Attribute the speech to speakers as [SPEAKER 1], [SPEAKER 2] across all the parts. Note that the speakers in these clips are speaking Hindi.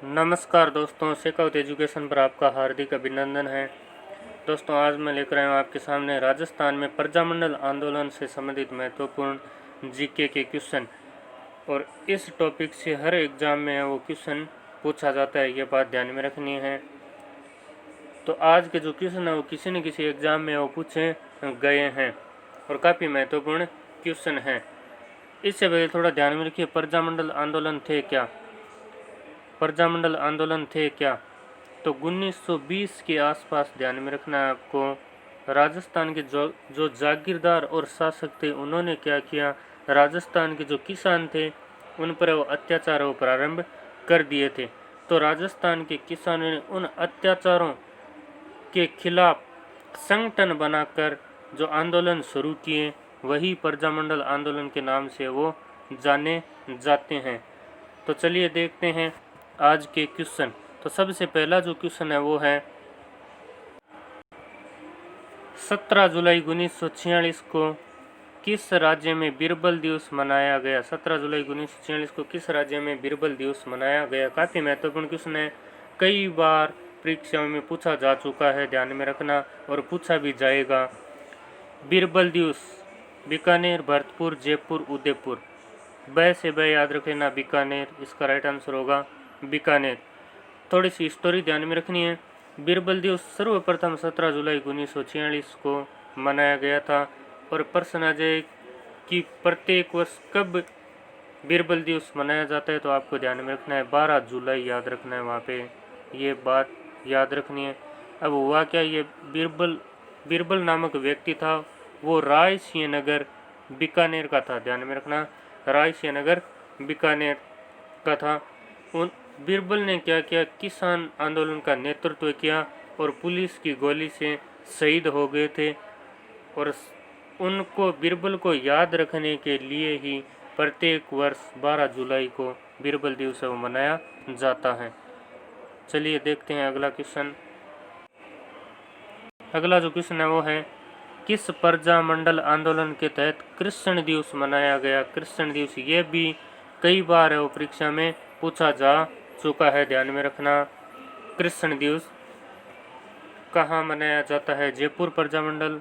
[SPEAKER 1] नमस्कार दोस्तों, शेखावत एजुकेशन पर आपका हार्दिक अभिनंदन है। दोस्तों, आज मैं लेकर आया हूँ आपके सामने राजस्थान में प्रजामंडल आंदोलन से संबंधित महत्वपूर्ण जीके के क्वेश्चन। और इस टॉपिक से हर एग्जाम में वो क्वेश्चन पूछा जाता है, ये बात ध्यान में रखनी है। तो आज के जो क्वेश्चन है वो किसी न किसी एग्जाम में वो पूछे गए हैं और काफ़ी महत्वपूर्ण क्वेश्चन हैं। इससे पहले थोड़ा ध्यान में रखिए, प्रजामंडल आंदोलन थे क्या? प्रजामंडल आंदोलन थे क्या? तो 1920 के आसपास ध्यान में रखना है आपको। राजस्थान के जो जागीरदार और शासक थे उन्होंने क्या किया, राजस्थान के जो किसान थे उन पर वो अत्याचार वो प्रारंभ कर दिए थे। तो राजस्थान के किसानों ने उन अत्याचारों के खिलाफ संगठन बनाकर जो आंदोलन शुरू किए वही प्रजामंडल आंदोलन के नाम से वो जाने जाते हैं। तो चलिए देखते हैं आज के क्वेश्चन। तो सबसे पहला जो क्वेश्चन है वो है 17 जुलाई 1946 को किस राज्य में बीरबल दिवस मनाया गया? 17 जुलाई 1946 को किस राज्य में बीरबल दिवस मनाया गया? काफ़ी महत्वपूर्ण क्वेश्चन है, कई बार परीक्षाओं में पूछा जा चुका है, ध्यान में रखना, और पूछा भी जाएगा। बीरबल दिवस बीकानेर, भरतपुर, जयपुर, उदयपुर। ब से ब याद रख लेना, बीकानेर इसका राइट आंसर होगा, बीकानेर। थोड़ी सी स्टोरी ध्यान में रखनी है। बीरबल दिवस सर्वप्रथम 17 जुलाई 1946 को मनाया गया था। और प्रश्न आ जाए कि प्रत्येक वर्ष कब बीरबल दिवस मनाया जाता है, तो आपको ध्यान में रखना है 12 जुलाई याद रखना है, वहाँ पे ये बात याद रखनी है। अब हुआ क्या, ये बीरबल नामक व्यक्ति था, वो राय सिंह नगर बीकानेर का था, ध्यान में रखना, राय सिंह नगर बीकानेर का था। उन बीरबल ने क्या किया, किसान आंदोलन का नेतृत्व किया और पुलिस की गोली से शहीद हो गए थे। और उनको बीरबल को याद रखने के लिए ही प्रत्येक वर्ष 12 जुलाई को बीरबल दिवस मनाया जाता है। चलिए देखते हैं अगला क्वेश्चन। अगला जो क्वेश्चन है वो है, किस प्रजामंडल आंदोलन के तहत कृष्ण दिवस मनाया गया? कृष्ण दिवस ये भी कई बार है वो परीक्षा में पूछा जा चुका है, ध्यान में रखना। कृष्ण दिवस कहाँ मनाया जाता है? जयपुर प्रजामंडल,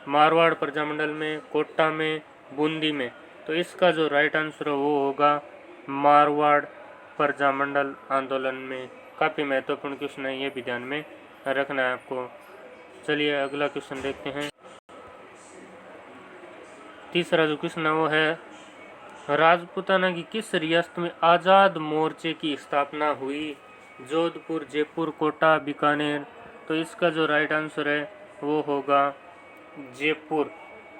[SPEAKER 1] मारवाड़ प्रजामंडल में, कोटा में, बूंदी में। तो इसका जो राइट आंसर है वो होगा मारवाड़ प्रजामंडल आंदोलन में। काफ़ी महत्वपूर्ण क्वेश्चन है, ये भी ध्यान में रखना है आपको। चलिए अगला क्वेश्चन देखते हैं। तीसरा जो क्वेश्चन है वो है, राजपूताना की किस रियासत में आज़ाद मोर्चे की स्थापना हुई? जोधपुर, जयपुर, कोटा, बीकानेर। तो इसका जो राइट आंसर है वो होगा जयपुर।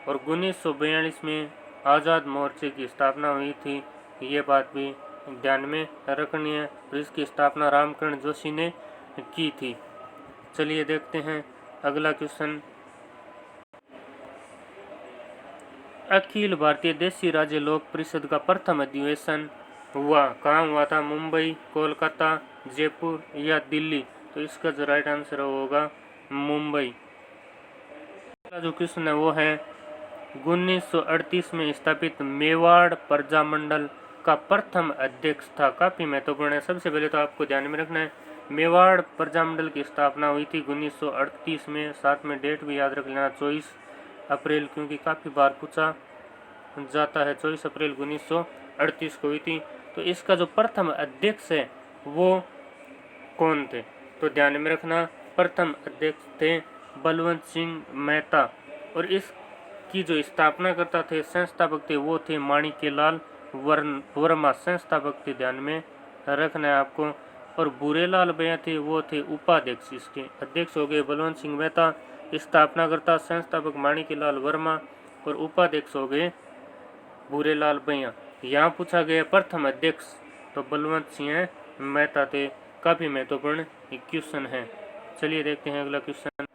[SPEAKER 1] और 1942 में आज़ाद मोर्चे की स्थापना हुई थी, ये बात भी ध्यान में रखनी है। और इसकी स्थापना रामकरण जोशी ने की थी। चलिए देखते हैं अगला क्वेश्चन। अखिल भारतीय देशी राज्य लोक परिषद का प्रथम अधिवेशन हुआ कहाँ हुआ था? मुंबई, कोलकाता, जयपुर या दिल्ली? तो इसका जो राइट आंसर होगा मुंबई। अगला जो क्वेश्चन है वो है, 1938 में स्थापित मेवाड़ प्रजामंडल का प्रथम अध्यक्ष था? काफ़ी महत्वपूर्ण है। सबसे पहले तो आपको ध्यान में रखना है, मेवाड़ प्रजामंडल की स्थापना हुई थी 1938 में। साथ में डेट भी याद रख लेना, 24 अप्रैल, क्योंकि काफ़ी बार पूछा जाता है। 24 अप्रैल 1938 को हुई थी। तो इसका जो प्रथम अध्यक्ष है वो कौन थे? तो ध्यान में रखना, प्रथम अध्यक्ष थे बलवंत सिंह मेहता। और इसकी जो स्थापना करता थे, संस्थापक थे, वो थे माणिक्यलाल वर्मा, संस्थापक थे, ध्यान में रखना है आपको। और भूरेलाल भैया थे, वो थे उपाध्यक्ष। इसके अध्यक्ष हो गए बलवंत सिंह मेहता, स्थापनाकर्ता संस्थापक माणिक्यलाल वर्मा, और उपाध्यक्ष हो गए भूरेलाल भैया। यहाँ पूछा गया प्रथम अध्यक्ष, तो बलवंत सिंह मेहता थे। काफ़ी महत्वपूर्ण क्वेश्चन है। चलिए देखते हैं अगला क्वेश्चन।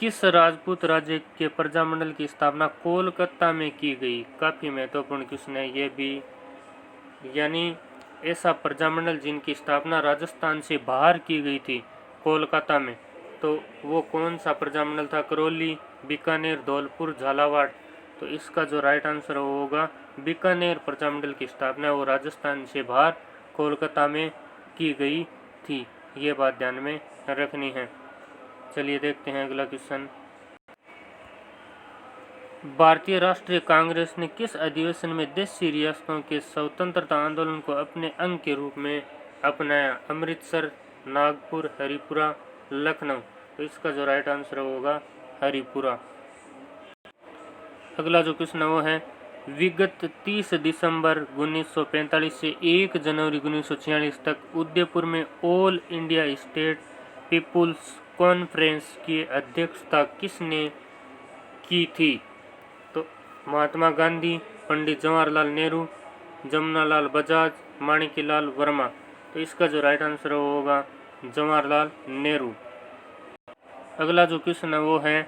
[SPEAKER 1] किस राजपूत राज्य के प्रजामंडल की स्थापना कोलकाता में की गई? काफ़ी महत्वपूर्ण क्वेश्चन है ये भी, यानी ऐसा प्रजामंडल जिनकी स्थापना राजस्थान से बाहर की गई थी, कोलकाता में, तो वो कौन सा प्रजामंडल था? करौली, बीकानेर, धौलपुर, झालावाड़। तो इसका जो राइट आंसर होगा बीकानेर प्रजामंडल की स्थापना वो राजस्थान से बाहर कोलकाता में की गई थी। ये बात ध्यान में रखनी है। चलिए देखते हैं अगला क्वेश्चन। भारतीय राष्ट्रीय कांग्रेस ने किस अधिवेशन में देशी रियासतों के स्वतंत्रता आंदोलन को अपने अंग के रूप में अपनाया? अमृतसर, नागपुर, हरिपुरा, लखनऊ। तो इसका जो राइट आंसर होगा हरिपुरा। अगला जो क्वेश्चन है वो है, विगत 30 दिसंबर 1945 से 1 जनवरी 1946 तक उदयपुर में all India state people's conference की अध्यक्षता किसने की थी? तो महात्मा गांधी, पंडित जवाहरलाल नेहरू, जमनालाल बजाज, माणिक्यलाल वर्मा। तो इसका जो राइट आंसर होगा जवाहरलाल नेहरू। अगला जो क्वेश्चन है वो है,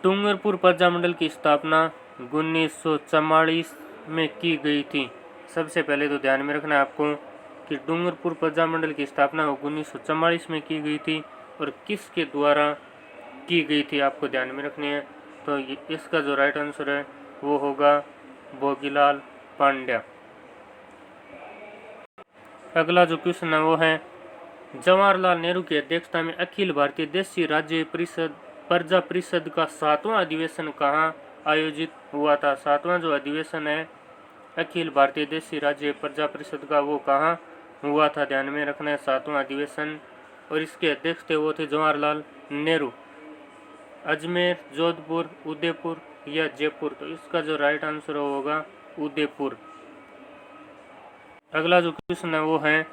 [SPEAKER 1] डूंगरपुर प्रजामंडल की स्थापना 1944 में की गई थी। सबसे पहले तो ध्यान में रखना है आपको कि डूंगरपुर प्रजामंडल की स्थापना 1944 में की गई थी और किसके द्वारा की गई थी आपको ध्यान में रखनी है। तो इसका जो राइट आंसर है वो होगा भोगीलाल पांड्या। अगला जो क्वेश्चन है वो है, जवाहरलाल नेहरू की अध्यक्षता में अखिल भारतीय देशी राज्य परिषद प्रजा परिषद का 7वां अधिवेशन कहाँ आयोजित हुआ था? 7वां जो अधिवेशन है अखिल भारतीय देशी राज्य प्रजा परिषद का वो कहाँ हुआ था? ध्यान में रखना है 7वां अधिवेशन, और इसके अध्यक्ष थे वो थे जवाहरलाल नेहरू। अजमेर, जोधपुर, उदयपुर या जयपुर। तो इसका जो राइट आंसर होगा उदयपुर। अगला जो क्वेश्चन है वो है,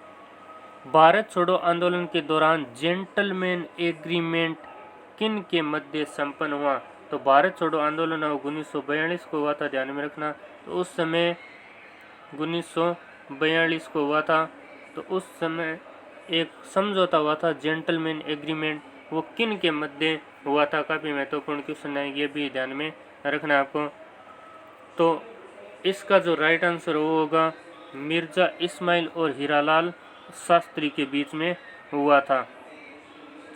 [SPEAKER 1] भारत छोड़ो आंदोलन के दौरान जेंटलमैन एग्रीमेंट किन के मध्य संपन्न हुआ? तो भारत छोड़ो आंदोलन 1942 को हुआ था, ध्यान में रखना। तो उस समय 1942 को हुआ था, तो उस समय एक समझौता हुआ था जेंटलमैन एग्रीमेंट, वो किन के मध्य हुआ था? काफ़ी महत्वपूर्ण क्वेश्चन है, ये भी ध्यान में रखना है आपको। तो इसका जो राइट आंसर होगा मिर्जा इस्माइल और हीरालाल शास्त्री के बीच में हुआ था।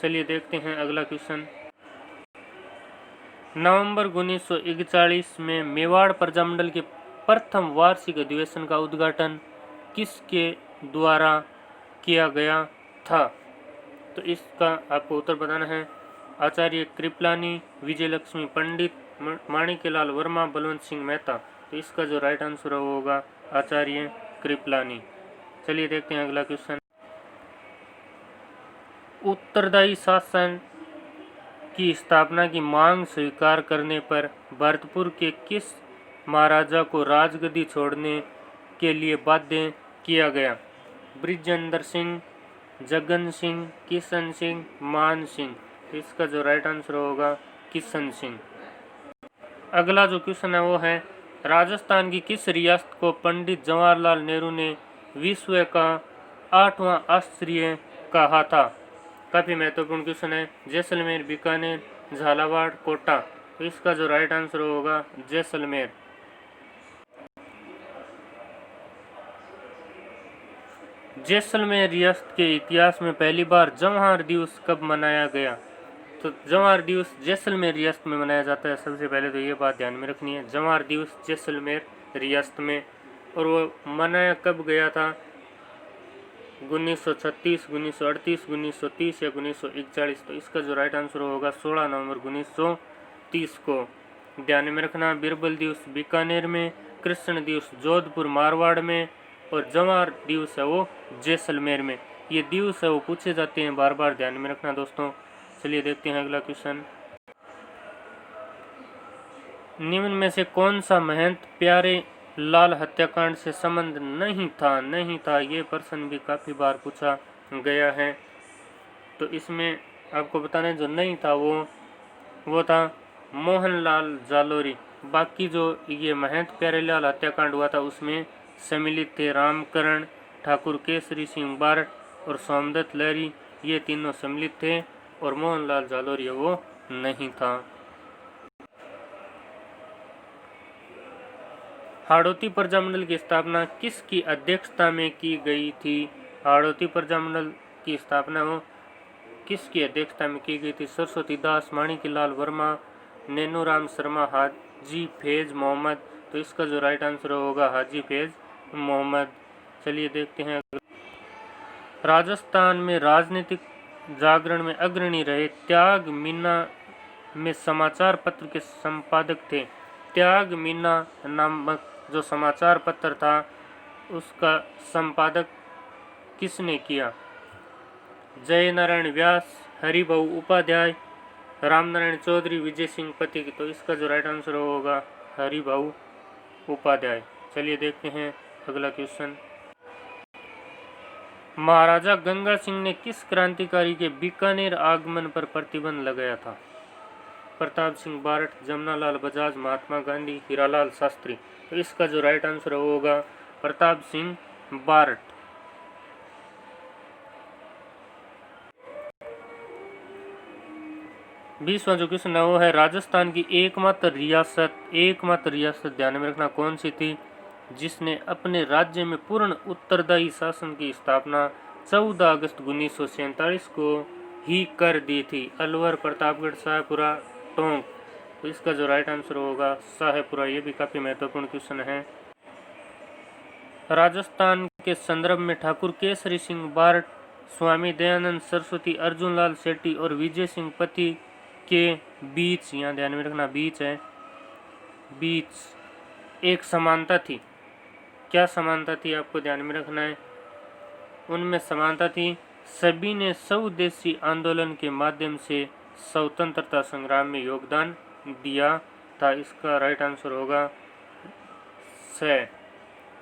[SPEAKER 1] चलिए देखते हैं अगला क्वेश्चन। नवंबर 1941 में मेवाड़ प्रजामंडल के प्रथम वार्षिक अधिवेशन का उद्घाटन किसके द्वारा किया गया था? तो इसका आपको उत्तर बताना है। आचार्य कृपलानी, विजयलक्ष्मी पंडित, माणिक्यलाल वर्मा, बलवंत सिंह मेहता। तो इसका जो राइट आंसर होगा आचार्य कृपलानी। चलिए देखते हैं अगला क्वेश्चन। उत्तरदायी शासन की स्थापना की मांग स्वीकार करने पर भरतपुर के किस महाराजा को राजगद्दी छोड़ने के लिए बाध्य किया गया? बृजेंद्र सिंह, जगन सिंह, किशन सिंह, मान सिंह। तो इसका जो राइट आंसर होगा किशन सिंह। अगला जो क्वेश्चन है वो है, राजस्थान की किस रियासत को पंडित जवाहरलाल नेहरू ने विश्व का 8वां आश्चर्य कहा था? काफ़ी महत्वपूर्ण क्वेश्चन है। जैसलमेर, बीकानेर, झालावाड़, कोटा। तो इसका जो राइट आंसर होगा जैसलमेर। जैसलमेर रियासत के इतिहास में पहली बार जवाहर दिवस कब मनाया गया? तो जवाहर दिवस जैसलमेर रियासत में मनाया जाता है। सबसे पहले तो ये बात ध्यान में रखनी है, जवाहर दिवस जैसलमेर रियासत में। और वो मनाया कब गया था? 1936, 1938, 1930 या 1941। तो इसका जो राइट आंसर होगा 16 नवंबर 1930 को। ध्यान में रखना, बिरबल दिवस बीकानेर में, कृष्ण दिवस जोधपुर मारवाड़ में, और जवाहर दिवस है वो जैसलमेर में। ये दिवस है वो पूछे जाते हैं बार बार, ध्यान में रखना दोस्तों। चलिए देखते हैं अगला क्वेश्चन। निम्न में से कौन सा महंत प्यारे लाल हत्याकांड से संबंध नहीं था? ये प्रश्न भी काफ़ी बार पूछा गया है। तो इसमें आपको बताना जो नहीं था वो था मोहनलाल जालोरी। बाकी जो ये महंत प्यारेलाल हत्याकांड हुआ था उसमें सम्मिलित थे रामकरण, ठाकुर केसरी सिंह बारट और सोमदत्त लहरी। ये तीनों सम्मिलित थे और मोहनलाल जालोरी वो नहीं था। हाड़ौती प्रजामंडल की स्थापना किसकी अध्यक्षता में की गई थी? हाड़ौती प्रजामंडल की स्थापना वो किसकी अध्यक्षता में की गई थी? सरस्वती दास, माणिक्यलाल वर्मा, नैनूराम शर्मा, हाजी फैज मोहम्मद। तो इसका जो राइट आंसर होगा हाजी फैज मोहम्मद। चलिए देखते हैं। राजस्थान में राजनीतिक जागरण में अग्रणी रहे त्याग मीना में समाचार पत्र के संपादक थे। त्याग मीना नामक जो समाचार पत्र था उसका संपादक किसने किया? जय नारायण व्यास, हरिभाऊ उपाध्याय, रामनारायण चौधरी, विजय सिंह पति। तो इसका जो राइट आंसर होगा हरिभाऊ उपाध्याय। चलिए देखते हैं अगला क्वेश्चन। महाराजा गंगा सिंह ने किस क्रांतिकारी के बीकानेर आगमन पर प्रतिबंध लगाया था? प्रताप सिंह बारठ, जमनालाल बजाज, महात्मा गांधी, हीरालाल शास्त्री। तो इसका जो राइट आंसर होगा प्रताप सिंह बारठ। बीसवां जो क्वेश्चन है वो है राजस्थान की एकमात्र रियासत ध्यान में रखना कौन सी थी जिसने अपने राज्य में पूर्ण उत्तरदायी शासन की स्थापना 14 अगस्त 1947 को ही कर दी थी? अलवर, प्रतापगढ़, शाहपुरा, टोंक। तो इसका जो राइट आंसर होगा शाहपुरा। ये भी काफी महत्वपूर्ण क्वेश्चन है। राजस्थान के संदर्भ में ठाकुर केसरी सिंह बारठ, स्वामी दयानंद सरस्वती, अर्जुनलाल सेठी और विजय सिंह पति के बीच, यहाँ ध्यान में रखना बीच है, बीच एक समानता थी। क्या समानता थी आपको ध्यान में रखना है? उनमें समानता थी सभी ने स्वदेशी आंदोलन के माध्यम से स्वतंत्रता संग्राम में योगदान दिया था। इसका राइट आंसर होगा स।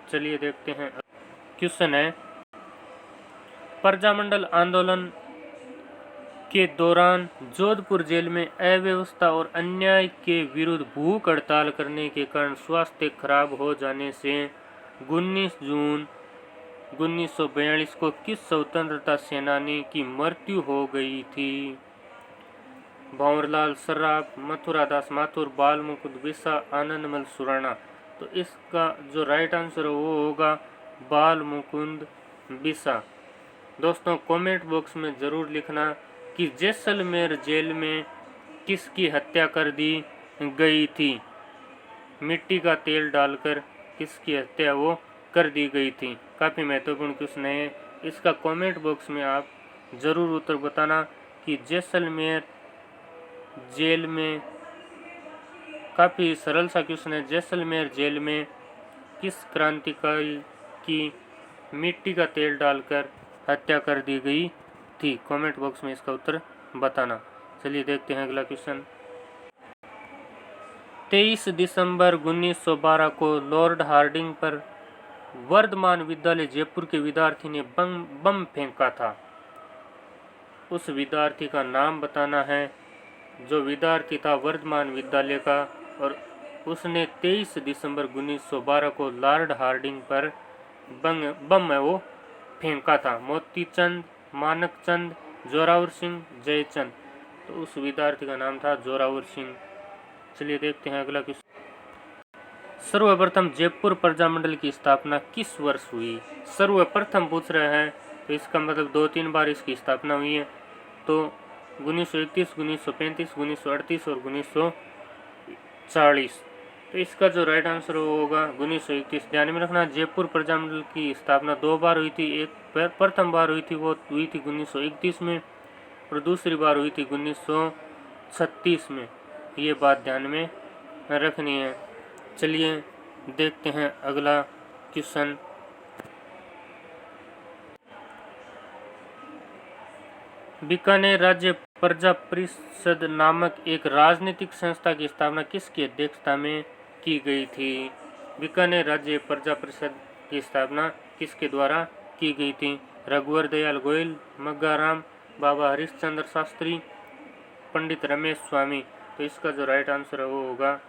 [SPEAKER 1] चलिए देखते हैं क्वेश्चन है प्रजामंडल आंदोलन के दौरान जोधपुर जेल में अव्यवस्था और अन्याय के विरुद्ध भूख हड़ताल करने के कारण स्वास्थ्य खराब हो जाने से 19 जून 1942 को किस स्वतंत्रता सेनानी की मृत्यु हो गई थी? भंवरलाल सर्राफ, मथुरादास माथुर, बाल मुकुंद बिरसा, आनंदमल सुराणा। तो इसका जो राइट आंसर वो होगा बाल मुकुंद बिरसा। दोस्तों कमेंट बॉक्स में ज़रूर लिखना कि जैसलमेर जेल में किसकी हत्या कर दी गई थी? मिट्टी का तेल डालकर किसकी हत्या वो कर दी गई थी? काफ़ी महत्वपूर्ण क्वेश्चन है। इसका कमेंट बॉक्स में आप ज़रूर उत्तर बताना कि जैसलमेर जेल में, काफ़ी सरल सा क्वेश्चन है, जैसलमेर जेल में किस क्रांतिकारी की मिट्टी का तेल डालकर हत्या कर दी गई थी? कमेंट बॉक्स में इसका उत्तर बताना। चलिए देखते हैं अगला क्वेश्चन। 23 दिसंबर 1912 को लॉर्ड हार्डिंग पर वर्धमान विद्यालय जयपुर के विद्यार्थी ने बम फेंका था। उस विद्यार्थी का नाम बताना है। जो विद्यार्थी था वर्धमान विद्यालय का और उसने 23 दिसंबर 1912 को लॉर्ड हार्डिंग पर बम वो फेंका था। मोतीचंद, मानकचंद, जोरावर सिंह, जयचंद। तो उस विद्यार्थी का नाम था जोरावर सिंह। चलिए देखते हैं अगला क्वेश्चन। सर्वप्रथम जयपुर प्रजामंडल की स्थापना किस वर्ष हुई? सर्वप्रथम पूछ रहे हैं तो इसका मतलब 2-3 बार इसकी स्थापना हुई है। तो 1931, 1935, 1938 और 1940। तो इसका जो राइट आंसर होगा 1931। ध्यान में रखना जयपुर प्रजामंडल की स्थापना 2 बार हुई थी। एक प्रथम बार हुई थी वो हुई थी 1931 में और दूसरी बार हुई थी 1936 में। ये बात ध्यान में रखनी है। चलिए देखते हैं अगला क्वेश्चन। बीकानेर राज्य प्रजा परिषद नामक एक राजनीतिक संस्था की स्थापना किसकी अध्यक्षता में की गई थी? बीकानेर राज्य प्रजा परिषद की स्थापना किसके द्वारा की गई थी? रघुवर दयाल गोयल, मग्गाराम, बाबा हरिश्चंद्र शास्त्री, पंडित रमेश स्वामी। तो इसका जो राइट आंसर है वो होगा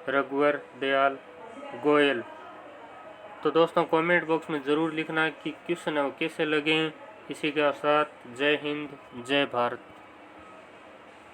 [SPEAKER 1] रघुवर दयाल गोयल। तो दोस्तों कमेंट बॉक्स में ज़रूर लिखना कि क्वेश्चन है वो कैसे लगे। इसी के साथ जय हिंद, जय भारत।